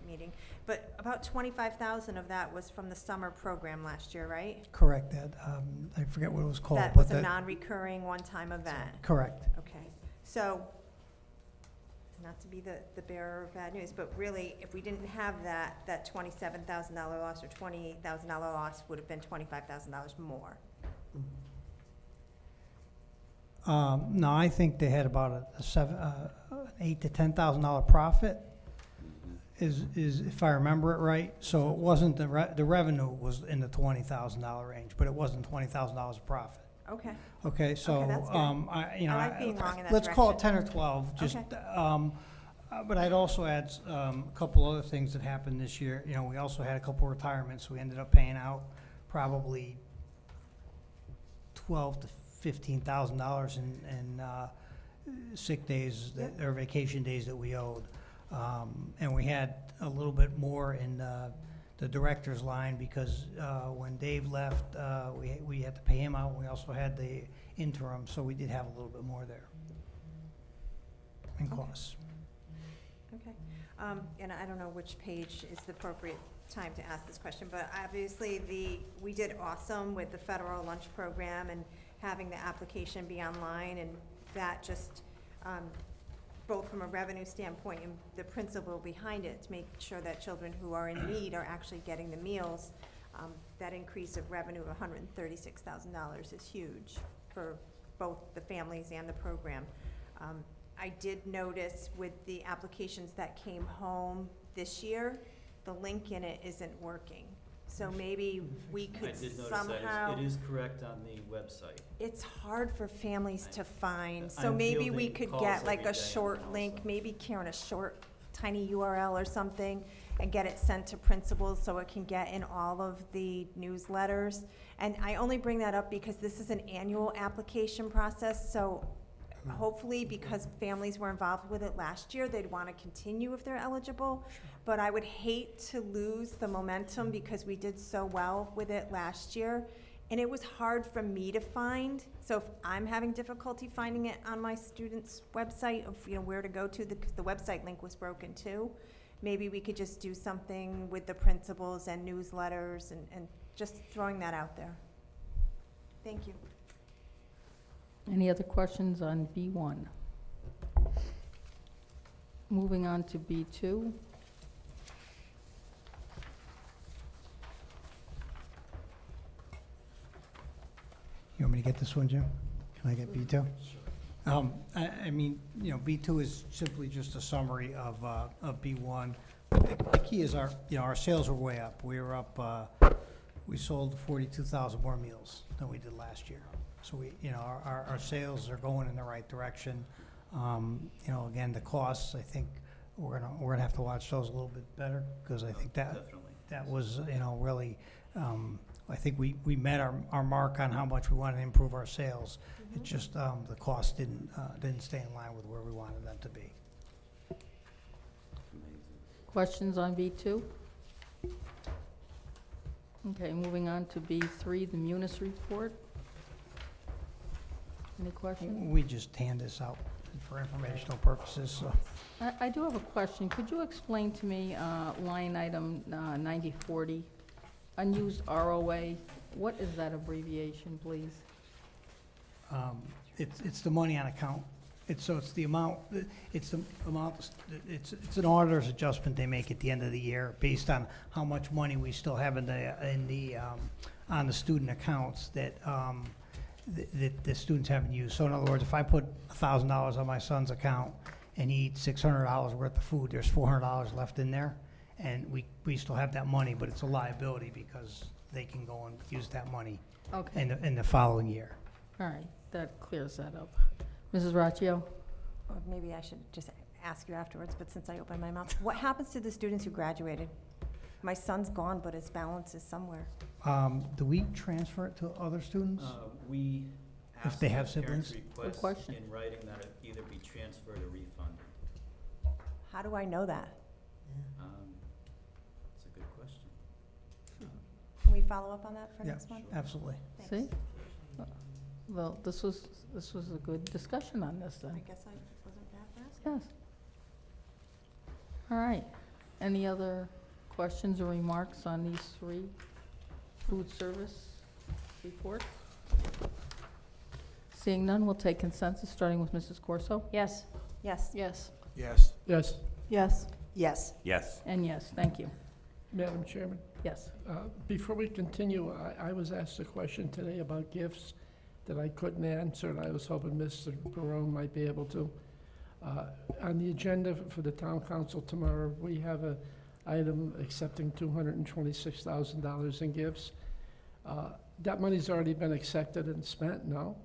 meeting, but about 25,000 of that was from the summer program last year, right? Correct, that, I forget what it was called. That but was a non-recurring one-time event. Correct. Okay, so, not to be the bearer of bad news, but really, if we didn't have that $27,000 loss or $28,000 loss would have been $25,000 more. No, I think they had about $8,000 to $10,000 profit, is if I remember it right. So it wasn't, the revenue was in the $20,000 range, but it wasn't $20,000 of profit. Okay, Okay, so, that's good. I like being wrong in that let's call it direction. 10 or 12, just, Okay. but I'd also add a couple other things that happened this year. You know, we also had a couple retirements. We ended up paying out probably $12,000 to $15,000 in sick days or vacation days that we owed. And we had a little bit more in the director's line because when Dave left, we had to pay him out. We also had the interim, so we did have a little bit more there in costs. okay. And I don't know which page is the appropriate time to ask this question, but obviously we did awesome with the federal lunch program and having the application be online, and that just, both from a revenue standpoint and the principle behind it, to make sure that children who are in need are actually getting the meals, that increase of revenue of $136,000 is huge for both the families and the program. I did notice with the applications that came home this year, the link in it isn't working. So maybe we could I did notice somehow. that. It is correct on the website. It's hard for families to find, so I'm maybe we fielding could calls get like every a day short also. link, maybe Karen, a short tiny URL or something, and get it sent to principals so it can get in all of the newsletters. And I only bring that up because this is an annual application process, so hopefully, because families were involved with it last year, they'd want to continue if they're eligible. But I would hate to lose the momentum because we did so well with it last year. And it was hard for me to find. So if I'm having difficulty finding it on my student's website of, where to go to, the website link was broken too. Maybe we could just do something with the principals and newsletters and just throwing that out there. Thank you. Any other questions on B1? Moving on to B2. You want me to get this one, Jim? Can I get B2? I mean, B2 is simply just a summary of B1. The key is our sales were way up. We were up, we sold 42,000 more meals than we did last year. So our sales are going in the right direction. Again, the costs, I think we're gonna have to watch those a little bit better, because I think Definitely. that was, really, I think we met our mark on how much we wanted to improve our sales. It's just, the cost didn't stay in line with where we wanted them to be. Amazing. Questions on B2? Okay, moving on to B3, the Munis report. Any questions? We just hand this out for informational purposes, so. I do have a question. Could you explain to me, line item 9040, unused ROA? What is that abbreviation, please? It's the money on account. It's the amount, it's an auditor's adjustment they make at the end of the year based on how much money we still have on the student accounts that the students haven't used. So in other words, if I put $1,000 on my son's account and he eats $600 worth of food, there's $400 left in there, and we still have that money, but it's a liability because they can go and use that money Okay, in the following year. all right, that clears that up. Mrs. Raccio? Or maybe I should just ask you afterwards, but since I opened my mouth, what happens to the students who graduated? My son's gone, but his balance is somewhere. Do we transfer it to other students? We If asked they have that parents siblings? request question. in writing that it either be transferred or refunded. How do I know that? It's a good question. Can we follow up on that for Yeah. next month? Absolutely. See? Well, this was a good discussion on this I then. guess I wasn't bad for asking. Yes. All right. Any other questions or remarks on these three food service reports? Seeing none, we'll take consensus, starting with Mrs. Corso. Yes. Yes. Yes. Yes. Yes. Yes. Yes. Yes. And yes, thank you. Madam Chairman, Yes. before we continue, I was asked a question today about gifts that I couldn't answer, and I was hoping Mr. Barone might be able to. On the agenda for the town council tomorrow, we have a item accepting $226,000 in gifts. That money's already been accepted and spent, no?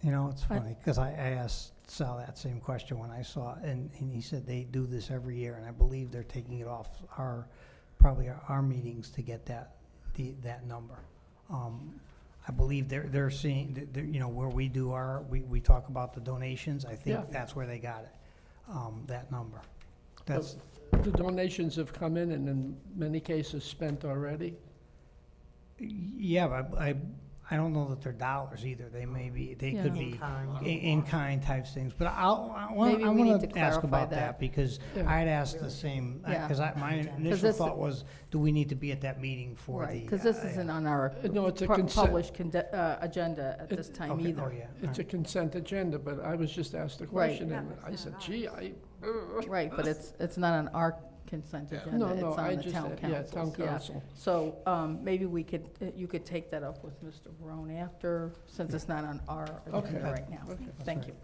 It's funny, because I asked Sal that same question when I saw it, and he said they do this every year, and I believe they're taking it off probably our meetings to get that number. I believe they're seeing, where we do we talk about the donations, I think Yeah. that's where they got it, that number. That's, The donations have come in and in many cases spent already. yeah, but I don't know that they're dollars either. They could be In-kind. in-kind types things. But I Maybe we need want to to ask clarify about that. that because Yeah. I'd asked the same, Yeah. because my initial this- thought was, do we need to be at that meeting for the? Right, because this isn't on our No, it's a consent. published agenda at this time Okay, either. oh, yeah. It's a consent agenda, but I was just asked a Right. question, and Yeah, but I it's said, not gee, Right, but it's not on our consent agenda. no, It's I on the just, town yeah, town council's, yeah. council. So maybe you could take that up with Mr. Barone after, since it's not on our Okay. agenda right now. Okay. Thank you.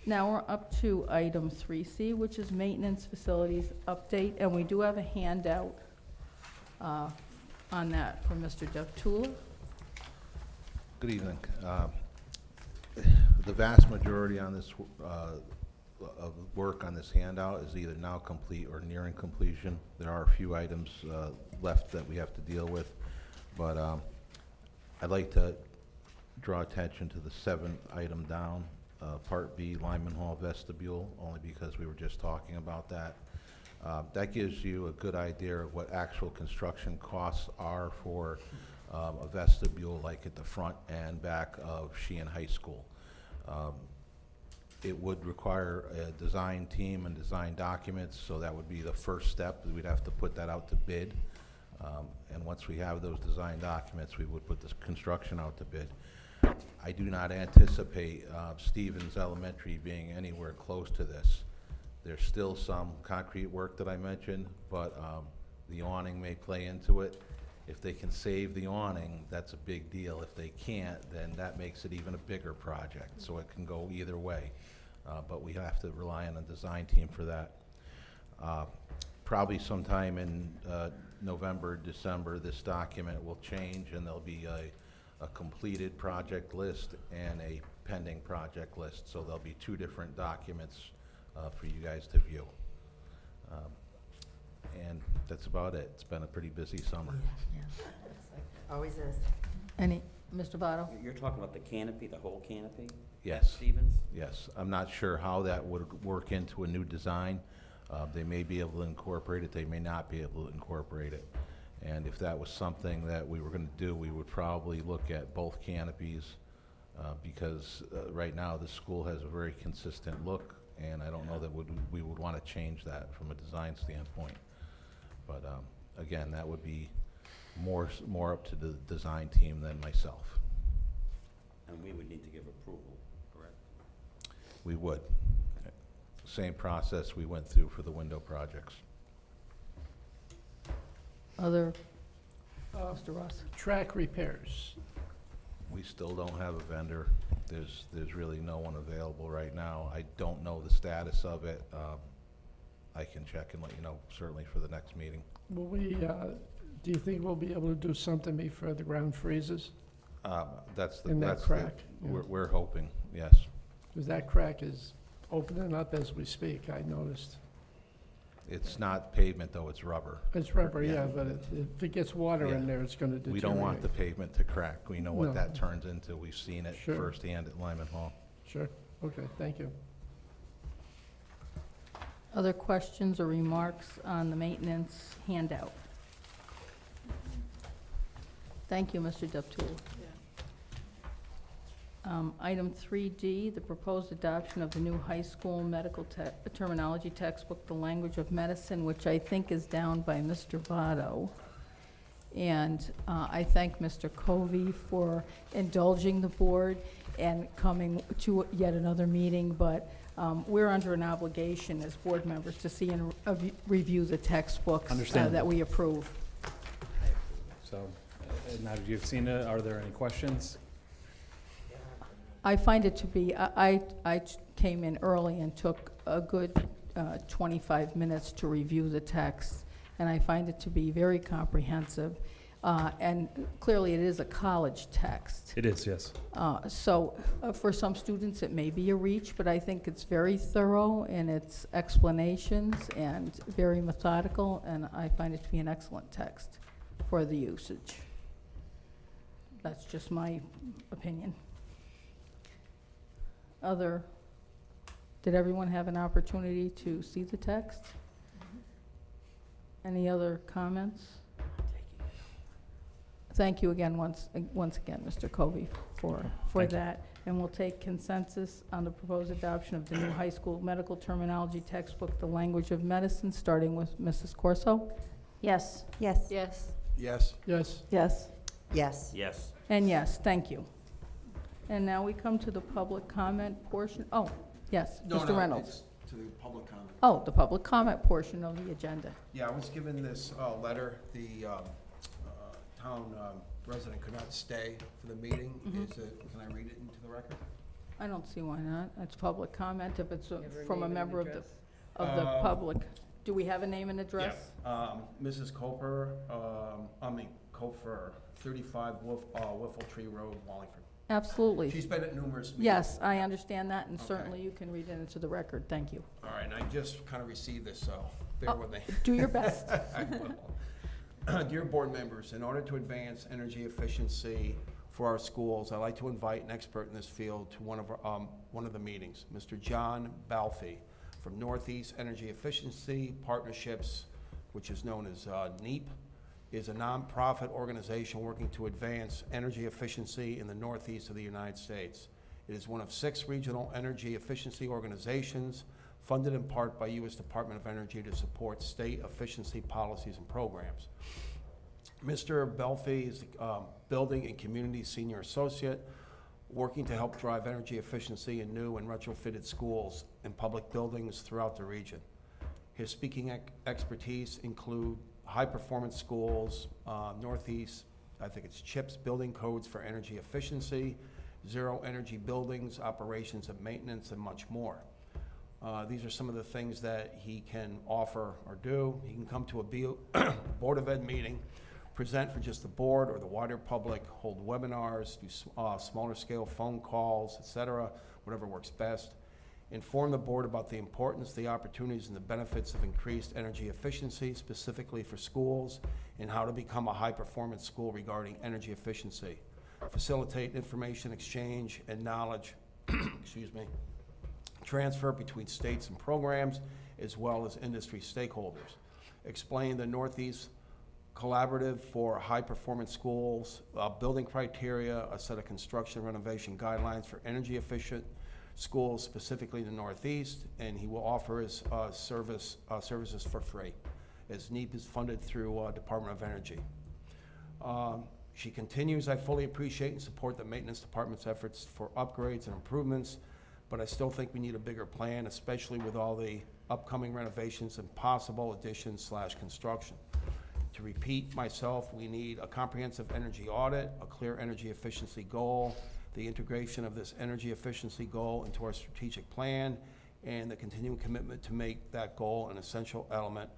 Now we're up to item 3C, which is maintenance facilities update, and we do have a handout on that from Mr. Deftula. Good evening. The vast majority on this, of work on this handout is either now complete or nearing completion. There are a few items left that we have to deal with, but I'd like to draw attention to the 7th item down, Part B, Lyman Hall vestibule, only because we were just talking about that. That gives you a good idea of what actual construction costs are for a vestibule like at the front and back of Sheehan High School. It would require a design team and design documents, so that would be the first step. We'd have to put that out to bid. And once we have those design documents, we would put this construction out to bid. I do not anticipate Stevens Elementary being anywhere close to this. There's still some concrete work that I mentioned, but the awning may play into it. If they can save the awning, that's a big deal. If they can't, then that makes it even a bigger project, so it can go either way. But we have to rely on a design team for that. Probably sometime in November, December, this document will change, and there'll be a completed project list and a pending project list. So there'll be two different documents for you guys to view. And that's about it. It's been a pretty busy summer. Always is. Any, Mr. Votto? You're talking about the canopy, the whole canopy, Yes, Stevens? yes. I'm not sure how that would work into a new design. They may be able to incorporate it, they may not be able to incorporate it. And if that was something that we were gonna do, we would probably look at both canopies, because right now, the school has a very consistent look, and I don't know that we would wanna change that from a design standpoint. But, again, that would be more up to the design team than myself. And we would need to give approval, correct? We would. Same process we went through for the window projects. Other, Mr. Ross? Track repairs. We still don't have a vendor. There's really no one available right now. I don't know the status of it. I can check and let you know, certainly for the next meeting. Will we, do you think we'll be able to do something before the ground freezes? That's the, In that that's the, crack, yeah. we're hoping, yes. Because that crack is opening up as we speak, I noticed. It's not pavement, though, it's rubber. It's rubber, Yeah. yeah, but if it gets water in Yeah. there, it's gonna deteriorate. We don't want the pavement to crack. We know what No. that turns into. We've seen it Sure. firsthand at Lyman Hall. Sure, okay, thank you. Other questions or remarks on the maintenance handout? Thank you, Mr. Deptula. Item 3D, the proposed adoption of the new high school medical terminology textbook, The Language of Medicine, which I think is down by Mr. Votto. And I thank Mr. Covey for indulging the board and coming to yet another meeting, but we're under an obligation as board members to see and review the textbooks Understandable. that we approve. So, now that you've seen it, are there any questions? I find it to be, I came in early and took a good 25 minutes to review the text, and I find it to be very comprehensive. And clearly, it is a college text. It is, yes. So for some students, it may be a reach, but I think it's very thorough in its explanations and very methodical, and I find it to be an excellent text for the usage. That's just my opinion. Did everyone have an opportunity to see the text? Any other comments? Thank you again, once again, Mr. Covey, for Thank you. that. And we'll take consensus on the proposed adoption of the new high school medical terminology textbook, The Language of Medicine, starting with Mrs. Corso. Yes. Yes. Yes. Yes. Yes. Yes. Yes. And yes, thank you. And now we come to the public comment portion. Oh, yes, Mr. Reynolds. To the public comment. Oh, the public comment portion of the agenda. Yeah, I was given this letter. The town resident could not stay for the meeting. Mhm. Can I read it into the record? I don't see why not. It's public comment if it's Give her from a name and member of the address. public. Do we have a name and address? Mrs. Koper, 35 Whiffletree Road, Wallingford. Absolutely. She's been at numerous meetings. Yes, I understand that, and Okay. certainly you can read it into the record. Thank you. All right, and I just kind of received this, so bear Oh, with me. Do your best. I will. Dear board members, in order to advance energy efficiency for our schools, I'd like to invite an expert in this field to one of the meetings, Mr. John Balfe from Northeast Energy Efficiency Partnerships, which is known as NEEP, is a nonprofit organization working to advance energy efficiency in the Northeast of the United States. It is one of 6 regional energy efficiency organizations funded in part by U.S. Department of Energy to support state efficiency policies and programs. Mr. Belfi is Building and Community Senior Associate, working to help drive energy efficiency in new and retrofitted schools and public buildings throughout the region. His speaking expertise include high-performance schools, Northeast, I think it's CHIPS building codes for energy efficiency, zero energy buildings, operations and maintenance, and much more. These are some of the things that he can offer or do. He can come to a Board of Ed meeting, present for just the board or the wider public, hold webinars, do smaller scale phone calls, et cetera, whatever works best. Inform the board about the importance, the opportunities, and the benefits of increased energy efficiency, specifically for schools, and how to become a high-performance school regarding energy efficiency. Facilitate information exchange and knowledge, excuse me, transfer between states and programs, as well as industry stakeholders. Explain the Northeast Collaborative for high-performance schools, building criteria, a set of construction renovation guidelines for energy-efficient schools, specifically the Northeast, and he will offer his services for free, as NEEP is funded through Department of Energy. She continues, I fully appreciate and support the maintenance department's efforts for upgrades and improvements, but I still think we need a bigger plan, especially with all the upcoming renovations and possible additions / construction. To repeat myself, we need a comprehensive energy audit, a clear energy efficiency goal, the integration of this energy efficiency goal into our strategic plan, and the continuing commitment to make that goal an essential element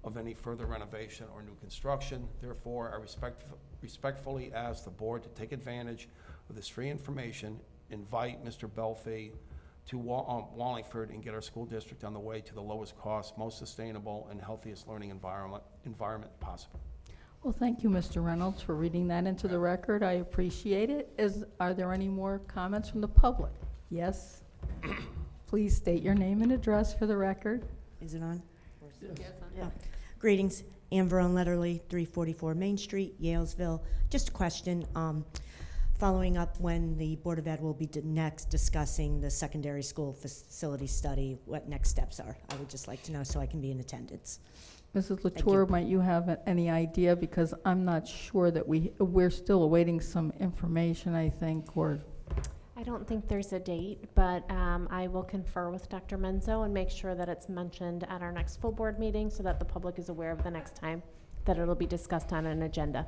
of any further renovation or new construction. Therefore, I respectfully ask the board to take advantage of this free information, invite Mr. Belfi to Wallingford, and get our school district on the way to the lowest cost, most sustainable, and healthiest learning environment possible. Well, thank you, Mr. Reynolds, for reading that into the record. I appreciate it. Are there any more comments from the public? Yes? Please state your name and address for the record. Is it on? Yes, Yeah. Greetings, Ann Verone Letterly, 344 Main Street, Yalesville. Just a question, following up when the Board of Ed will be next discussing the secondary school facility study, what next steps are. I would just like to know so I can be in attendance. Mrs. Thank Latour, you. might you have any idea? Because I'm not sure that we're still awaiting some information, I think, or... I don't think there's a date, but I will confer with Dr. Menzo and make sure that it's mentioned at our next full board meeting so that the public is aware of the next time that it'll be discussed on an agenda.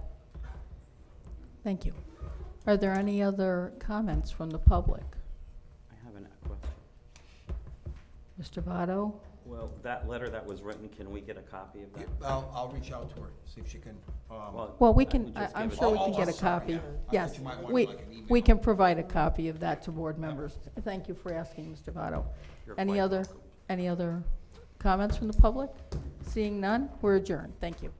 Thank you. Are there any other comments from the public? I have a question. Mr. Votto? Well, that letter that was written, can we get a copy of that? I'll reach out to her, see if she can. Well, we I can, would just I'm give it sure to we Oh, can oh, get a sorry, copy. yeah. I Yes, thought you might want, we, like, an email. we can provide a copy of that to board members. Thank you for asking, Mr. Votto. You're Any quite other, welcome. any other comments from the public? Seeing none, we're adjourned. Thank you.